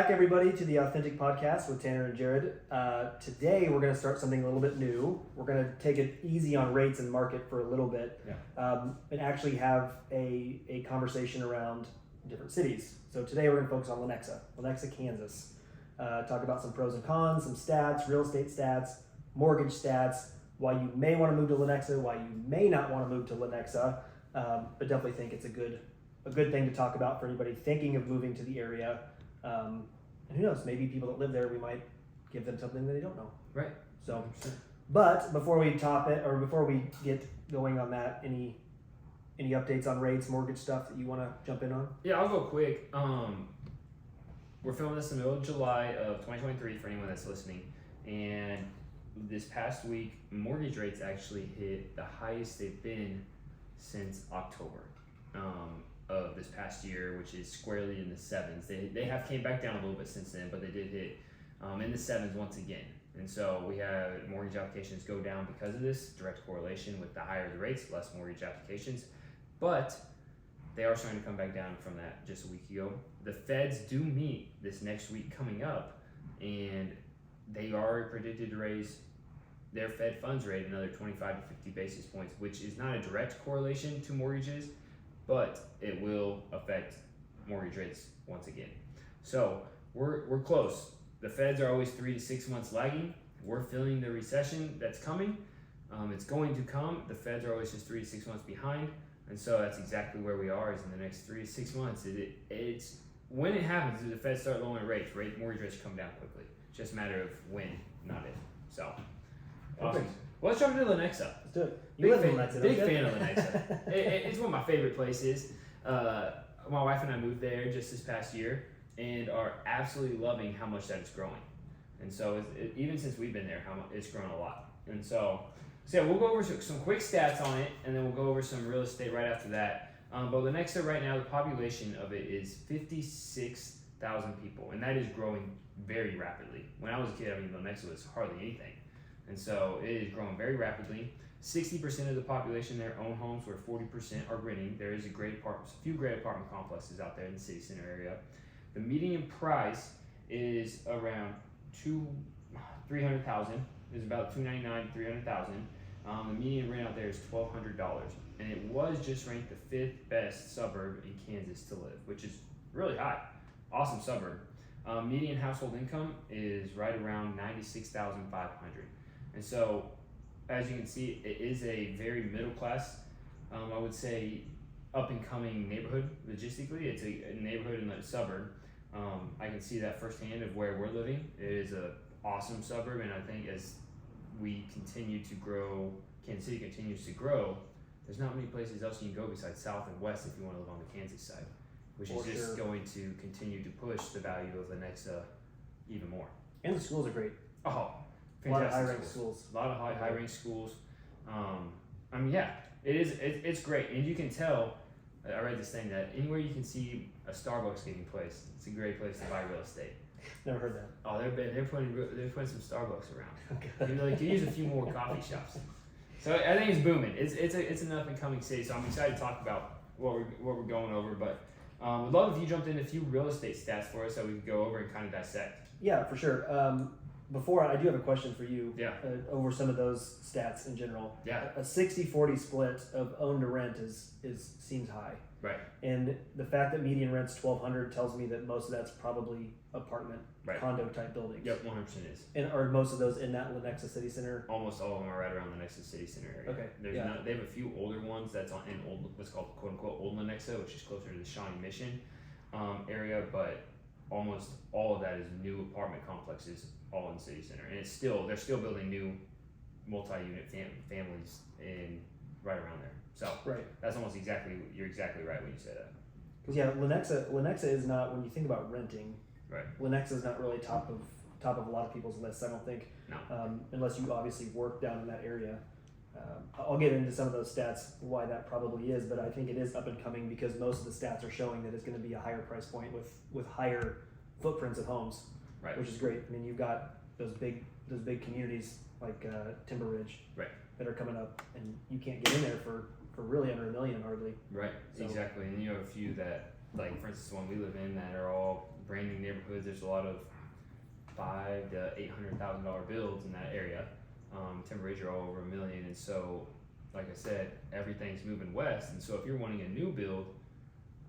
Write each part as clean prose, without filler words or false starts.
back, everybody, to the Authentic Podcast with Tanner and Jared. Today, we're going to start something a little bit new. We're going to take it easy on rates and market for a little bit, and actually have a conversation around different cities. So today, we're going to focus on Lenexa, Kansas. Talk about some pros and cons, some stats, real estate stats, mortgage stats, why you may want to move to Lenexa, why you may not want to move to Lenexa, but definitely think it's a good thing to talk about for anybody thinking of moving to the area. And who knows, maybe people that live there, we might give them something that they don't know. Right. So, but before we before we get going on that, any updates on rates, mortgage stuff that you want to jump in on? Yeah, I'll go quick. We're filming this in the middle of July of 2023 for anyone that's listening. And this past week, mortgage rates actually hit the highest they've been since October of this past year, which is squarely in the sevens. They have came back down a little bit since then, but they did hit in the sevens once again. And so we have mortgage applications go down because of this direct correlation with the higher the rates, less mortgage applications. But they are starting to come back down from that just a week ago. The Feds do meet this next week coming up, and they are predicted to raise their Fed funds rate another 25 to 50 basis points, which is not a direct correlation to mortgages, but it will affect mortgage rates once again. So we're close. The Feds are always 3 to 6 months lagging. We're feeling the recession that's coming. It's going to come. The Feds are always just 3 to 6 months behind. And so that's exactly where we are, is in the next 3 to 6 months. It's when it happens, the Feds start lowering rates, mortgage rates come down quickly. It's just a matter of when, not if. So, awesome. Well, let's jump into Lenexa. Let's do it. Big fan of Lenexa. It's one of my favorite places. My wife and I moved there just this past year and are absolutely loving how much that it's growing. And so even since we've been there, it's grown a lot. And so yeah, we'll go over some quick stats on it, and then we'll go over some real estate right after that. But Lenexa right now, the population of it is 56,000 people, and that is growing very rapidly. When I was a kid, Lenexa was hardly anything. And so it is growing very rapidly. 60% of the population there own homes, where 40% are renting. There is a few great apartment complexes out there in the city center area. The median price is around $300,000. It's about $299,000 to $300,000. The median rent out there is $1,200, and it was just ranked the 5th best suburb in Kansas to live, which is really high. Awesome suburb. Median household income is right around $96,500, and so as you can see, it is a very middle class, I would say, up and coming neighborhood. Logistically, it's a neighborhood in a suburb. I can see that firsthand of where we're living. It is a awesome suburb, and I think as we continue to grow, Kansas City continues to grow, there's not many places else you can go besides south and west if you want to live on the Kansas side, which is just going to continue to push the value of Lenexa even more. And the schools are great. Oh, fantastic. A lot of high-ranked schools. A lot of high-ranked schools. It's great, and you can tell. I read this thing that anywhere you can see a Starbucks getting placed, it's a great place to buy real estate. Never heard that. Oh, they're putting some Starbucks around. Okay. They could use a few more coffee shops. So I think it's booming. It's an up and coming city. So I'm excited to talk about what we're going over. But would love if you jumped in a few real estate stats for us that we could go over and kind of dissect. Yeah, for sure. Before, I do have a question for you. Yeah. Over some of those stats in general. Yeah. A 60-40 split of own to rent seems high. Right. And the fact that median rent's $1,200 tells me that most of that's probably apartment, condo type buildings. Yep, 100% is. And are most of those in that Lenexa City Center? Almost all of them are right around the Lenexa City Center area. Okay. They have a few older ones that's in what's called quote unquote old Lenexa, which is closer to the Shawnee Mission area, but almost all of that is new apartment complexes all in the city center. And they're still building new multi-unit families right around there. So that's almost you're exactly right when you say that. Because Lenexa is not, when you think about renting, Lenexa is not really top of a lot of people's lists, I don't think. No. Unless you obviously work down in that area. I'll get into some of those stats, why that probably is, but I think it is up and coming because most of the stats are showing that it's going to be a higher price point with higher footprints of homes, which is great. I mean, you've got those big communities like Timber Ridge that are coming up, and you can't get in there for really under $1 million hardly. Right, so. Exactly, and you have a few that like for instance, the one we live in that are all brand new neighborhoods. There's a lot of $500,000 to $800,000 builds in that area. Timber Ridge are all over $1 million, and so, like I said, everything's moving west. And so, if you're wanting a new build,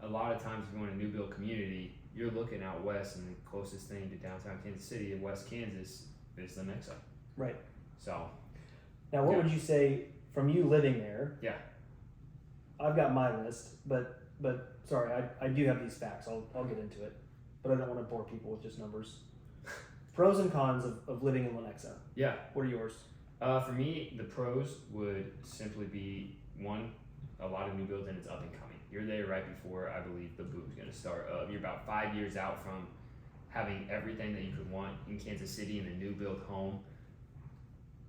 a lot of times if you want a new build community, you're looking out west, and the closest thing to downtown Kansas City in West Kansas is Lenexa. Right. So. Now, what would you say from you living there? Yeah. I've got my list, but sorry, I do have these facts. I'll get into it, but I don't want to bore people with just numbers. Pros and cons of living in Lenexa. Yeah. What are yours? For me, the pros would simply be, one, a lot of new builds and it's up and coming. You're there right before, I believe, the boom's going to start. You're about 5 years out from having everything that you could want in Kansas City in a new build home,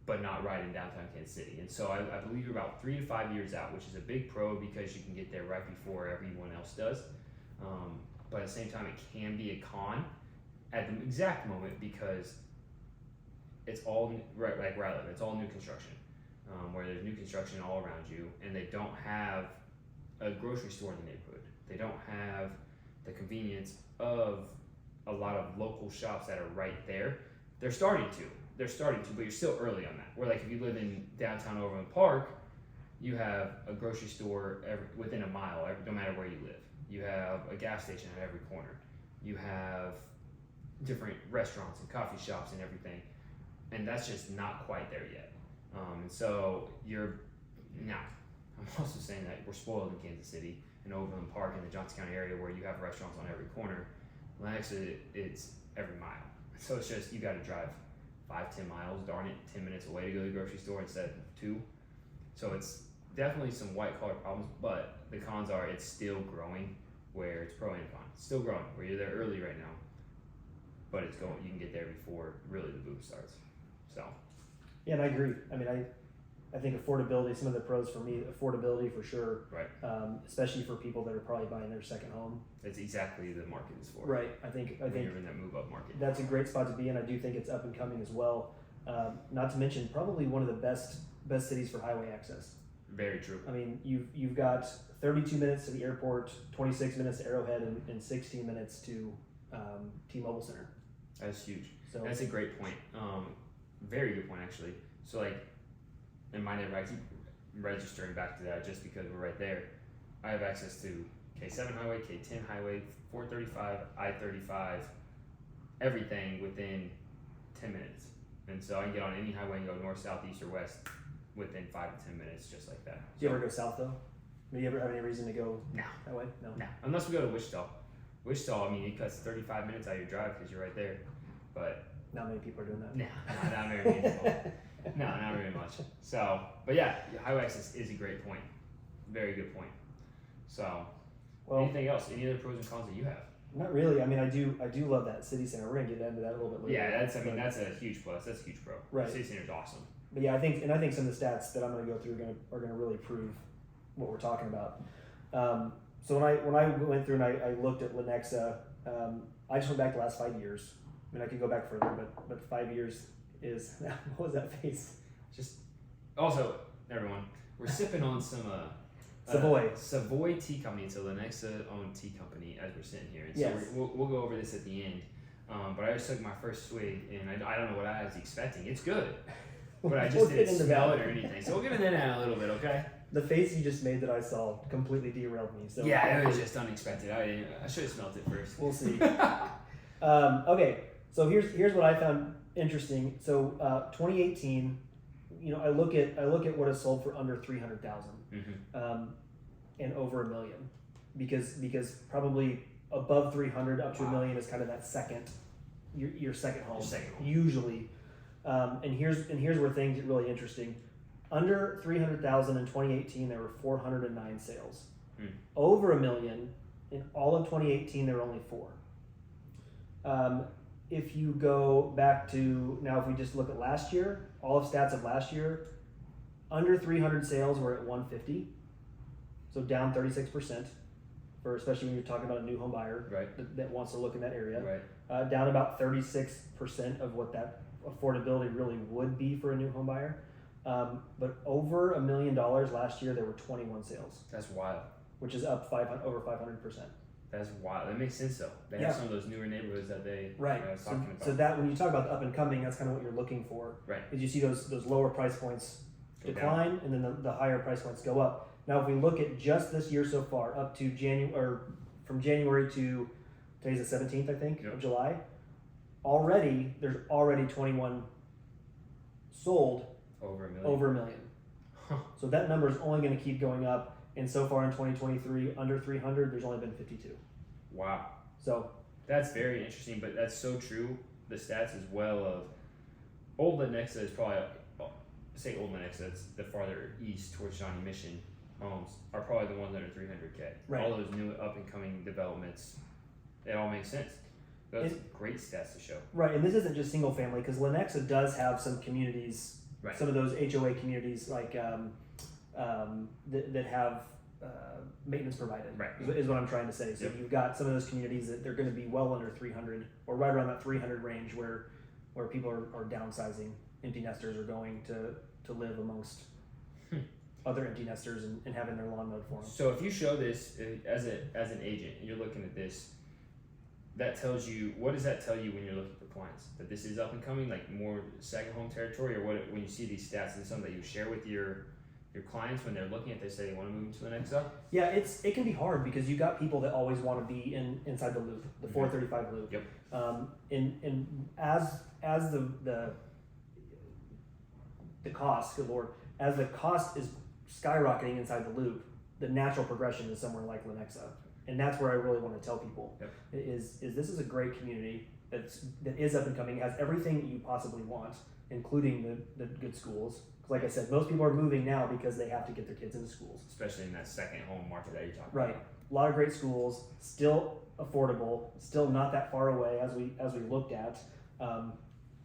but not right in downtown Kansas City. And so I believe you're about 3 to 5 years out, which is a big pro because you can get there right before everyone else does. But at the same time, it can be a con at the exact moment because it's all right, like where I live, it's all new construction, where there's new construction all around you, and they don't have a grocery store in the neighborhood. They don't have the convenience of a lot of local shops that are right there. They're starting to, but you're still early on that. Where like if you live in downtown Overland Park, you have a grocery store within a mile, no matter where you live. You have a gas station at every corner. You have different restaurants and coffee shops and everything. And that's just not quite there yet. And so now, I'm also saying that we're spoiled in Kansas City and Overland Park in the Johnson County area where you have restaurants on every corner. Lenexa, it's every mile. So it's just, you got to drive 5-10 miles, darn it, 10 minutes away to go to the grocery store instead of 2. So it's definitely some white collar problems, but the cons are it's still growing, where it's pro and con. It's still growing, where you're there early right now, but it's going, you can get there before really the boom starts. So. Yeah, and I agree. I mean, I think affordability, some of the pros for me, affordability for sure. Right. Especially for people that are probably buying their second home. That's exactly the market is for. Right. I think you're in that move up market. That's a great spot to be in. I do think it's up and coming as well. Not to mention probably one of the best cities for highway access. Very true. I mean, you've got 32 minutes to the airport, 26 minutes to Arrowhead, and 16 minutes to T-Mobile Center. That's huge. So that's a great point. Very good point, actually. So, like, in my neighborhood, I keep registering back to that just because we're right there. I have access to K7 highway, K10 highway, 435, I-35, everything within 10 minutes. And so I can get on any highway and go north, south, east, or west within 5 to 10 minutes, just like that. Do you ever go south, though? Do you ever have any reason to go that way? No. Unless we go to Wichita. Wichita, I mean, it cuts 35 minutes out of your drive because you're right there. But not many people are doing that. No, not very many people. No, not very much. So, but yeah, highway access is a great point. Very good point. So, anything else? Any other pros and cons that you have? Not really. I mean, I do love that city center. We're gonna get into that a little bit later. Yeah, that's a huge plus. That's a huge pro. Right. The city center is awesome. But yeah, I think some of the stats that I'm gonna go through are gonna really prove what we're talking about. So when I went through and I looked at Lenexa, I just went back the last 5 years. I mean, I could go back further, but 5 years is what was that face? Just also, everyone, we're sipping on some Savoy Tea Company. It's a Lenexa-owned tea company as we're sitting here. And yes. So we'll go over this at the end. But I just took my first swig, and I don't know what I was expecting. It's good, but I just didn't smell it or anything. So we'll get into that in a little bit, okay? The face you just made that I saw completely derailed me. So yeah, it was just unexpected. I should have smelled it first. We'll see. Okay, so here's what I found interesting. So 2018, I look at what is sold for under 300,000, and over $1 million, because probably above 300 up to $1 million is kind of that second, your second home. Usually. And here's where things get really interesting. Under 300,000 in 2018, there were 409 sales. Over $1 million in all of 2018, there were only 4. If you go back to now, if we just look at last year, all of stats of last year, under 300 sales were at 150, so down 36%. For especially when you're talking about a new home buyer that wants to look in that area, down about 36% of what that affordability really would be for a new home buyer. But over $1 million last year, there were 21 sales. That's wild. Which is up over 500%. That's wild. That makes sense though. They have some of those newer neighborhoods that they right. I was talking about. So that when you talk about the up and coming, that's kind of what you're looking for. Right. Is you see those lower price points Go decline, down. and then the higher price points go up. Now, if we look at just this year so far, up to from January to today's the 17th, I think, of July. There's already 21 sold Over $1 million. over $1 million. So that number is only going to keep going up. And so far in 2023, under 300, there's only been 52. Wow. So that's very interesting, but that's so true. The stats as well of old Lenexa is probably, say old Lenexa, it's the farther east towards Johnny Mission homes are probably the ones that are 300K. Right. All those new up and coming developments, it all makes sense. That's great stats to show. Right, and this isn't just single family because Lenexa does have some communities, Right. some of those HOA communities like that have maintenance provided. Right. Is what I'm trying to say. So you've got some of those communities that they're going to be well under 300 or right around that 300 range where people are downsizing. Empty nesters are going to live amongst other empty nesters and having their lawn mowed for them. So if you show this as an agent and you're looking at this, that tells you, what does that tell you when you're looking for clients? That this is up and coming, like more second home territory, or what? When you see these stats, is it something that you share with your clients when they're looking at this, say they want to move into the next up? Yeah, it can be hard because you got people that always want to be inside the loop, the 435 loop. Yep. And as the cost, good Lord, as the cost is skyrocketing inside the loop, the natural progression is somewhere like Lenexa. And that's where I really want to tell people is this is a great community that is up and coming, has everything that you possibly want, including the good schools. Because like I said, most people are moving now because they have to get their kids into schools. Especially in that second home market that you're talking about. Right. A lot of great schools, still affordable, still not that far away as we looked at. But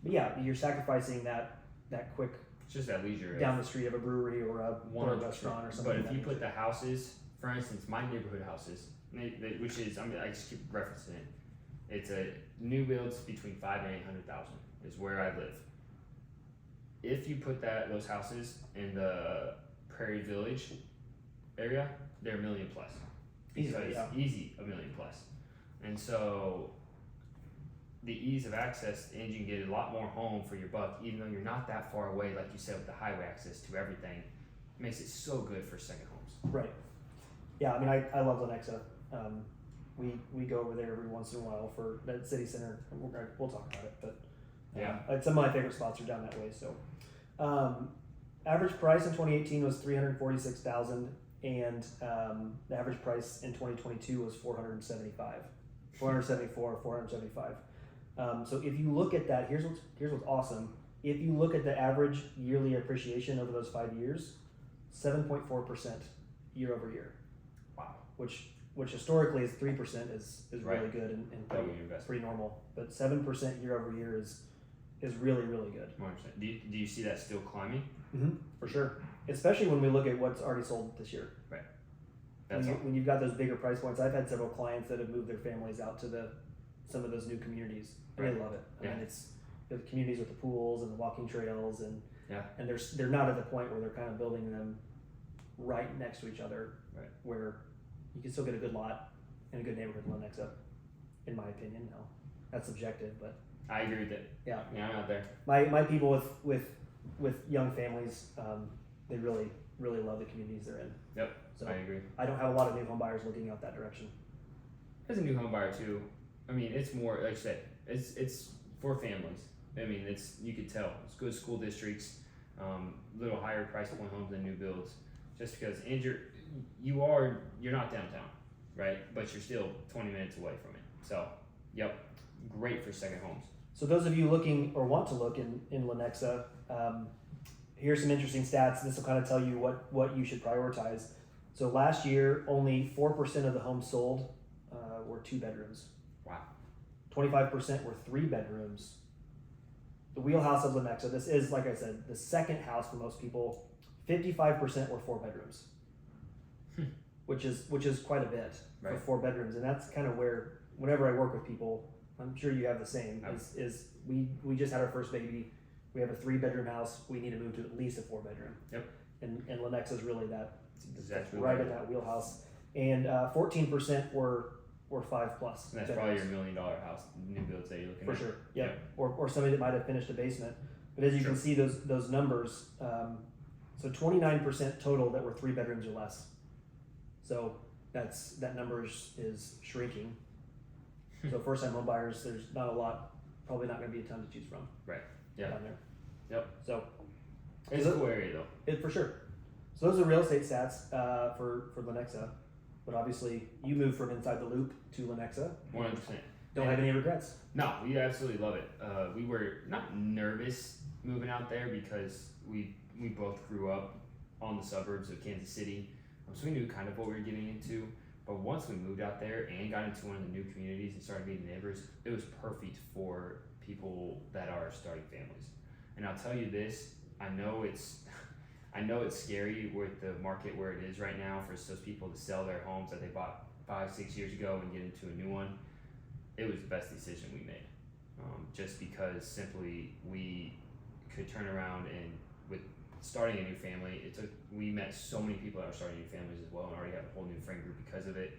yeah, you're sacrificing that quick. It's just that leisure down the street of a brewery or a restaurant or something. But if you put the houses, for instance, my neighborhood houses, which is, I just keep referencing it. It's a new builds between 5 and 800,000 is where I live. If you put those houses in the Prairie Village area, they're $1 million plus. Easy, $1 million plus. And so the ease of access, and you can get a lot more home for your buck, even though you're not that far away, like you said, with the highway access to everything, makes it so good for second homes. Right. Yeah, I mean, I love Lenexa. We go over there every once in a while for that city center. We'll talk about it, but some of my favorite spots are down that way. So, average price in 2018 was $346,000, and the average price in 2022 was $475. So if you look at that, here's what's awesome. If you look at the average yearly appreciation over those 5 years, 7.4% year over year. Wow. Which historically is 3% is right. really good and pretty normal. But 7% year over year is really, really good. 100%. Do you see that still climbing? Mm-hmm, for sure. Especially when we look at what's already sold this year. Right. When you've got those bigger price points, I've had several clients that have moved their families out to some of those new communities. And they love it. I mean, it's the communities with the pools and the walking trails, and they're not at the point where they're kind of building them right next to each other, where you can still get a good lot in a good neighborhood in Lenexa, in my opinion. No, that's subjective, but I agree with it. Yeah, I'm out there. My people with young families, they really, really love the communities they're in. Yep, so I agree. I don't have a lot of new home buyers looking out that direction. As a new home buyer too, I mean, it's more, like I said, it's for families. I mean, you could tell. It's good school districts, little higher price point homes than new builds, just because, and you're not downtown, right? But you're still 20 minutes away from it. So, great for second homes. So those of you looking or want to look in Lenexa, here's some interesting stats. This will kind of tell you what you should prioritize. So last year, only 4% of the homes sold were 2 bedrooms. Wow. 25% were 3 bedrooms. The wheelhouse of Lenexa, this is, like I said, the second house for most people. 55% were 4 bedrooms, which is quite a bit for 4 bedrooms. And that's kind of where, whenever I work with people, I'm sure you have the same, is we just had our first baby. We have a 3-bedroom house. We need to move to at least a 4-bedroom. Yep. And Lenexa is really that, exactly right in that wheelhouse. And 14% were or 5+. And that's probably your $1 million house, new builds that you're looking for at. sure. Yeah. Yep. Or somebody that might have finished a basement. But as you can see, those numbers. So 29% total that were 3 bedrooms or less. So that number is shrinking. So first time home buyers, there's not a lot, probably not going to be a ton to choose from. Right. Yeah. Down there. Yep. So it's a cool area though. for sure. So those are real estate stats for Lenexa. But obviously, you moved from inside the loop to Lenexa. 100%. Don't have any regrets. No, we absolutely love it. We were not nervous moving out there because we both grew up on the suburbs of Kansas City, so we knew kind of what we were getting into. But once we moved out there and got into one of the new communities and started meeting neighbors, it was perfect for people that are starting families. And I'll tell you this, I know it's scary with the market where it is right now for those people to sell their homes that they bought 5-6 years ago and get into a new one. It was the best decision we made, just because simply we could turn around and with starting a new family, we met so many people that are starting new families as well and already have a whole new friend group because of it.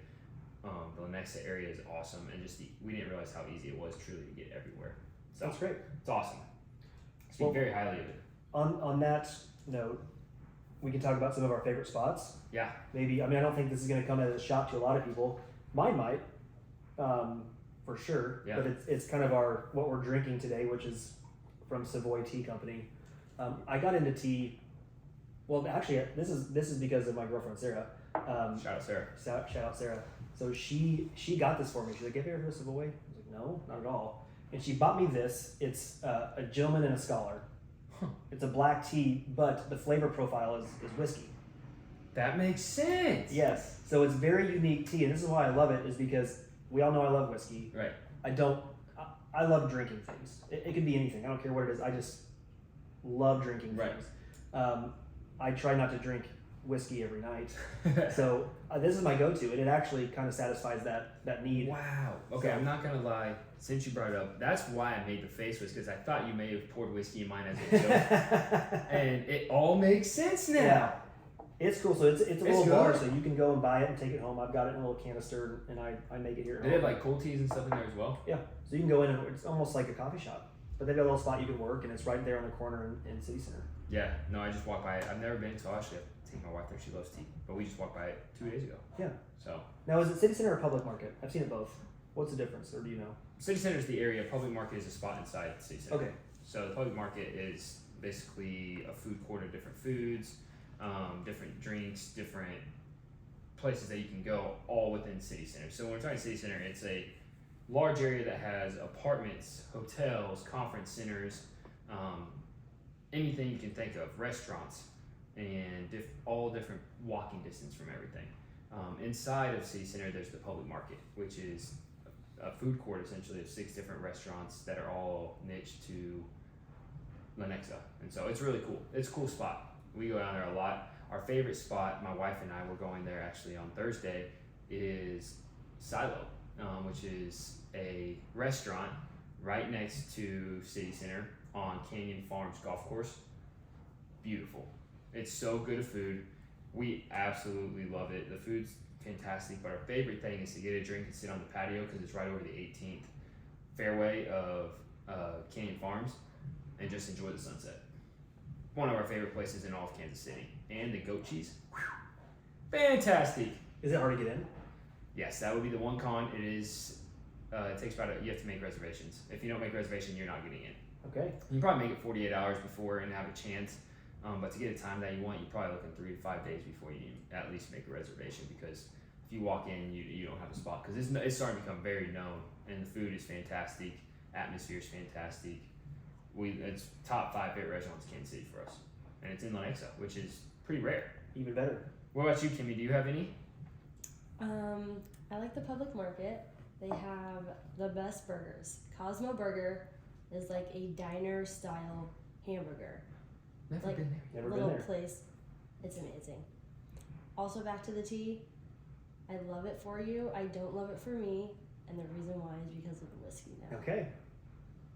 The Lenexa area is awesome, and we didn't realize how easy it was truly to get everywhere. So That's great. It's awesome. Speak very highly of it. On that note, we can talk about some of our favorite spots. Yeah. Maybe, I don't think this is going to come as a shock to a lot of people. Mine might, for sure. Yeah. But it's kind of what we're drinking today, which is from Savoy Tea Company. I got into tea. Well, actually, this is because of my girlfriend Sarah. Shout out Sarah. Shout out Sarah. So she got this for me. She's like, "Have you ever heard of Savoy?" I was like, "No, not at all." And she bought me this. It's a Gentleman and a Scholar. It's a black tea, but the flavor profile is whiskey. That makes sense. Yes. So it's very unique tea, and this is why I love it. Is because we all know I love whiskey. Right. I love drinking things. It could be anything. I don't care what it is. I just love drinking things. I try not to drink whiskey every night. So this is my go-to, and it actually kind of satisfies that need. Wow. Okay, So, I'm not gonna lie. Since you brought it up, that's why I made the face was because I thought you may have poured whiskey in mine as a joke, and it all makes sense now. Yeah. It's cool. So it's a little good. bar, so you can go and buy it and take it home. I've got it in a little canister, and I make it here at They home. have like cold teas and stuff in there as well. Yeah. So you can go in, and it's almost like a coffee shop. But they've got a little spot you can work, and it's right there on the corner in City Center. Yeah. No, I just walked by it. I've never been, so I actually have to take my wife there. She loves tea, but we just walked by it 2 days ago. Yeah. So Now, is it City Center or Public Market? I've seen it both. What's the difference, or do you know? City Center is the area. Public Market is a spot inside City Center. Okay. So the Public Market is basically a food court of different foods, different drinks, different places that you can go, all within City Center. So when we're talking City Center, it's a large area that has apartments, hotels, conference centers, anything you can think of, restaurants, and all different walking distance from everything. Inside of City Center, there's the Public Market, which is a food court essentially of 6 different restaurants that are all niched to Lenexa, and so it's really cool. It's a cool spot. We go down there a lot. Our favorite spot, my wife and I were going there actually on Thursday, is Silo, which is a restaurant right next to City Center on Canyon Farms Golf Course. Beautiful. It's so good of food. We absolutely love it. The food's fantastic, but our favorite thing is to get a drink and sit on the patio because it's right over the 18th fairway of Canyon Farms and just enjoy the sunset. One of our favorite places in all of Kansas City. And the goat cheese. Whew, fantastic. Is it hard to get in? Yes, that would be the one con. It is, it takes you have to make reservations. If you don't make a reservation, you're not getting in. Okay. You can probably make it 48 hours before and have a chance. But to get a time that you want, you're probably looking 3 to 5 days before you at least make a reservation, because if you walk in, you don't have a spot, because it's starting to become very known, and the food is fantastic, atmosphere is fantastic. It's top 5 favorite restaurants in Kansas City for us, and it's in Lenexa, which is pretty rare. Even better. What about you, Kimmy? Do you have any? I like the Public Market. They have the best burgers. Cosmo Burger is like a diner style hamburger. Never Like, been there. Never been little there. place. It's amazing. Also, back to the tea. I love it for you. I don't love it for me, and the reason why is because of the whiskey now. Okay.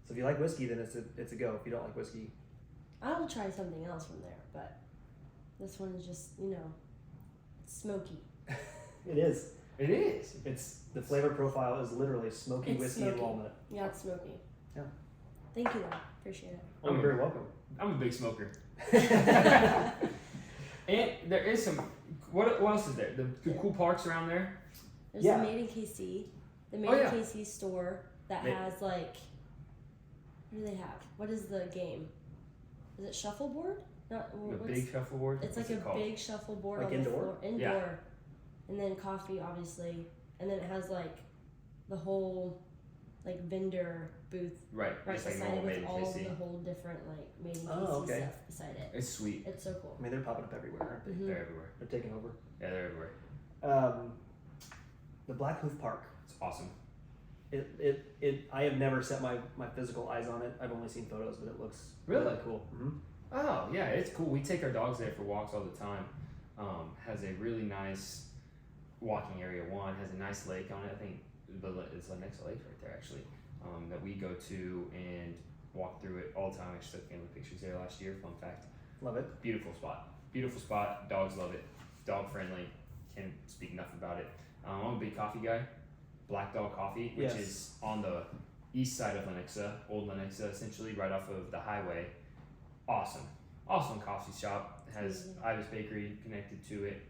So if you like whiskey, then it's a go. If you don't like whiskey, I will try something else from there, but this one is just, it's smoky. it is. It is. It's the flavor profile is literally smoky It's whiskey smoky. and walnut. Yeah, it's smoky. Yeah. Thank you, though. Appreciate it. Oh, you're very welcome. I'm a big smoker. And there is some. What else is there? The cool parks around there. There's Yeah. the Made in KC. The Made Oh, yeah. in KC store that They- has like. What do they have? What is the game? Is it shuffleboard? Not The what's, big shuffleboard. It's What's like it a called? big shuffleboard Like on indoor? the floor. Indoor. Yeah. And then coffee, obviously, and then it has like the whole like vendor booth Right. right Just like beside normal it made with in all KC. the whole different like Made in Oh, KC okay. stuff beside it. It's sweet. It's so cool. I mean, they're popping up everywhere, aren't they? Mhm. They're everywhere. They're taking over. Yeah, they're everywhere. The BlackHoof Park. It's awesome. I have never set my physical eyes on it. I've only seen photos, but it looks Really? cool. Mm-hmm. Oh yeah, it's cool. We take our dogs there for walks all the time. Has a really nice walking area. One has a nice lake on it. I think it's Lenexa Lake right there actually. That we go to and walk through it all the time. I actually took family pictures there last year. Fun fact. Love it. Beautiful spot. Beautiful spot. Dogs love it. Dog friendly. Can't speak enough about it. I'm a big coffee guy. BlackDog Coffee, which Yes. is on the east side of Lenexa, old Lenexa, essentially right off of the highway. Awesome coffee shop. Has Ivis Bakery connected to it.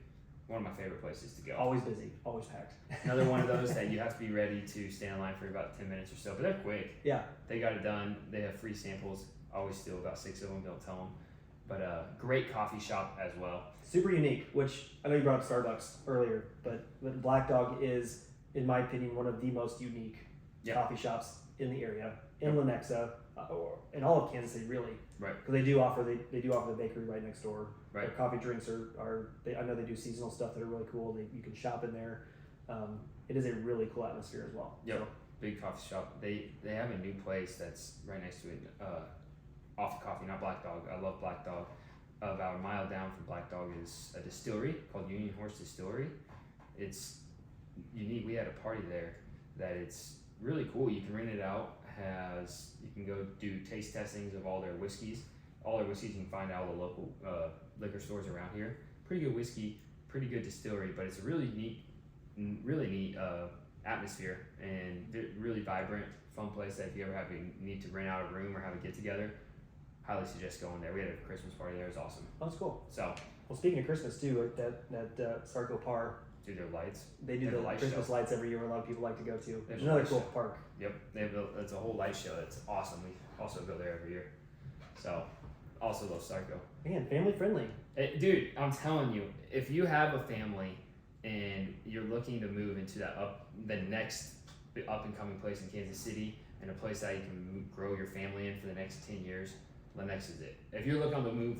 One of my favorite places to go. Always busy, always packed. Another one of those that you have to be ready to stand in line for about 10 minutes or so, but they're quick. Yeah. They got it done. They have free samples. Always steal about 6 of them. Don't tell them. But great coffee shop as well. Super unique, which I know you brought up Starbucks earlier, but BlackDog is, in my opinion, one of the most unique Yeah. coffee shops in the area, in Lenexa, or in all of Kansas City, really. Right. Because they do offer the bakery right next door. Right. Their coffee drinks I know they do seasonal stuff that are really cool. You can shop in there. It is a really cool atmosphere as well. Yep. So, Big coffee shop. They have a new place that's right next to it. Off of Coffee, not BlackDog. I love BlackDog. About a mile down from BlackDog is a distillery called Union Horse Distillery. It's unique. We had a party there that it's really cool. You can rent it out. You can go do taste testings of all their whiskeys. All their whiskeys you can find out all the local liquor stores around here. Pretty good whiskey, pretty good distillery, but it's a really neat atmosphere and really vibrant, fun place that if you ever need to rent out a room or have a get together, highly suggest going there. We had a Christmas party there. It was awesome. that's cool. So, Well, speaking of Christmas too, that Sar-Ko-Par, do their lights. they do They have the a light Christmas show. lights every year. A lot of people like to go to. have There's a another light cool show. park. Yep, it's a whole light show. It's awesome. We also go there every year. So, also love Sar-Ko. Man, family friendly. Dude, I'm telling you, if you have a family and you're looking to move into the next up and coming place in Kansas City and a place that you can grow your family in for the next 10 years, Lenexa is it. If you're looking to move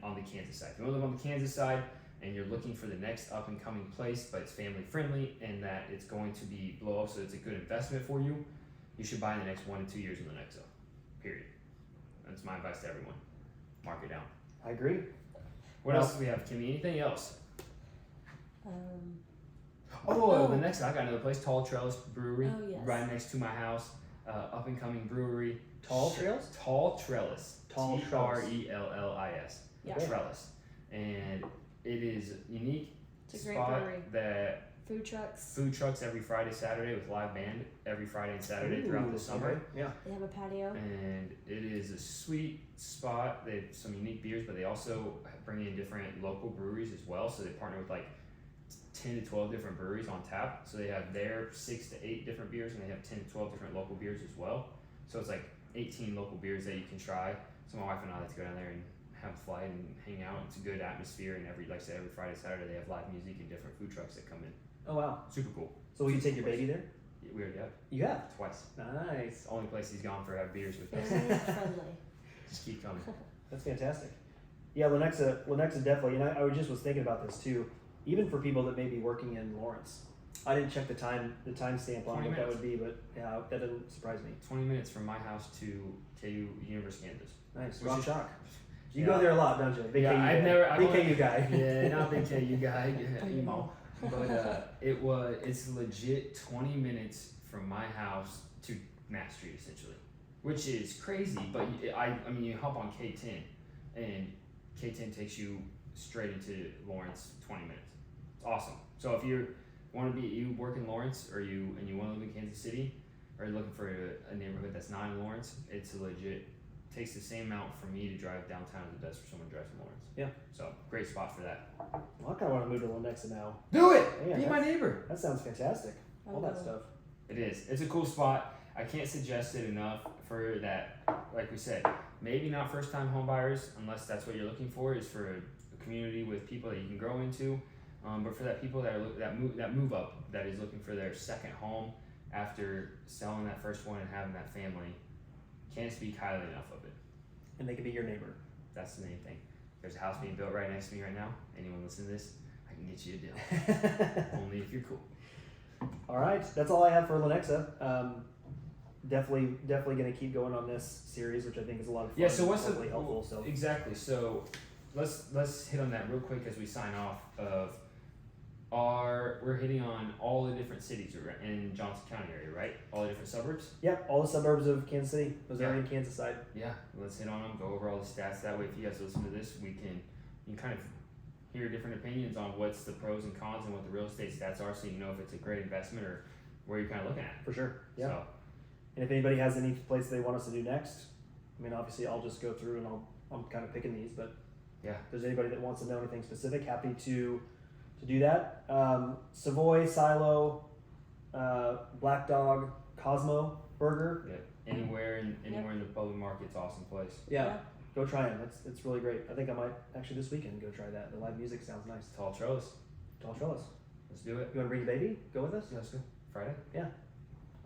on the Kansas side, if you want to live on the Kansas side and you're looking for the next up and coming place, but it's family friendly and that it's going to be blow up, so it's a good investment for you, you should buy in the next 1 to 2 years in Lenexa. Period. That's my advice to everyone. Mark it down. I agree. What else do we have, Kimmy? Anything else? Oh. The next I got another place, Tall Trellis Brewery, Oh, yes. right next to my house. Up and coming brewery. Tall Trails? Tall Trellis. Tall Trellis. Trellis. Yeah. Trellis, and it is unique It's a great spot brewery. that Food trucks. food trucks every Friday, Saturday with live band every Friday and Saturday throughout the Ooh, summer. okay. Yeah. They have a patio. And it is a sweet spot. They have some unique beers, but they also bring in different local breweries as well. So they partner with like 10 to 12 different breweries on tap. So they have their 6 to 8 different beers, and they have 10 to 12 different local beers as well. So it's like 18 local beers that you can try. So my wife and I like to go down there and have a flight and hang out. It's a good atmosphere, and every Friday, Saturday they have live music and different food trucks that come in. Oh wow. Super cool. So will you take your baby there? We already have You have. twice. Nice. It's the only place he's gone for have beers with us. Family friendly. Just keep coming. That's fantastic. Yeah, Lenexa definitely. And I just was thinking about this too. Even for people that may be working in Lawrence, I didn't check the time stamp on 20 what that minutes. would be, but yeah, that doesn't surprise me. 20 minutes from my house to KU University Kansas. Nice. Which Rock is- Chalk. You Yeah. go there a lot, don't you? Big Yeah, KU I've guy. never- Big I've KU guy. Yeah, not big KU guy, emo. But it's legit 20 minutes from my house to Mass Street essentially, which is crazy. But I mean, you hop on K10, and K10 takes you straight into Lawrence 20 minutes. It's awesome. So if you're want to be, you work in Lawrence, or you want to live in Kansas City, or you're looking for a neighborhood that's not in Lawrence, it's legit. Takes the same amount for me to drive downtown as it does for someone to drive from Lawrence. Yeah. So great spot for that. Well, I kind of want to move to Lenexa now. Do it. Yeah, Be my neighbor. That sounds fantastic. All that stuff. It is. It's a cool spot. I can't suggest it enough for that. Like we said, maybe not first-time home buyers, unless that's what you're looking for, is for a community with people that you can grow into. But for that people that move up, that is looking for their second home after selling that first one and having that family, can't speak highly enough of it. And they can be your neighbor. That's the main thing. There's a house being built right next to me right now. Anyone listen to this, I can get you a deal. Only if you're cool. All right, that's all I have for Lenexa. Definitely going to keep going on this series, which I think is a lot of fun. Yeah. So what's hopefully helpful? So exactly. So let's hit on that real quick as we sign off. We're hitting on all the different cities in Johnson County area, right? All the different suburbs. Yep, all the suburbs of Kansas City, Missouri, and Kansas side. Yeah. Let's hit on them. Go over all the stats. That way, if you guys listen to this, you can kind of hear different opinions on what's the pros and cons and what the real estate stats are, so you know if it's a great investment or where you're kind of looking at. For sure. Yeah. So, and if anybody has any place they want us to do next, I mean, obviously I'll just go through and I'm kind of picking these, but yeah, if there's anybody that wants to know anything specific, happy to do that. Savoy, Silo, BlackDog, Cosmo Burger. yeah. Anywhere in the public market's awesome place. Yeah. Go try them. It's really great. I think I might actually this weekend go try that. The live music sounds nice. Tall Trellis. Tall Trellis. Let's do it. You want to bring the baby? Go with us? Yeah, let's go. Friday.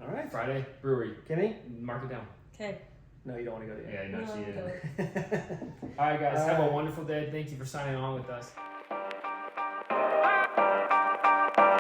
All right. Friday brewery. Kimmy? Mark it down. Okay. No, you don't want to go yet. Yeah, no, No, she I'm didn't. good. All right, guys. All Have a right. wonderful day. Thank you for signing on with us.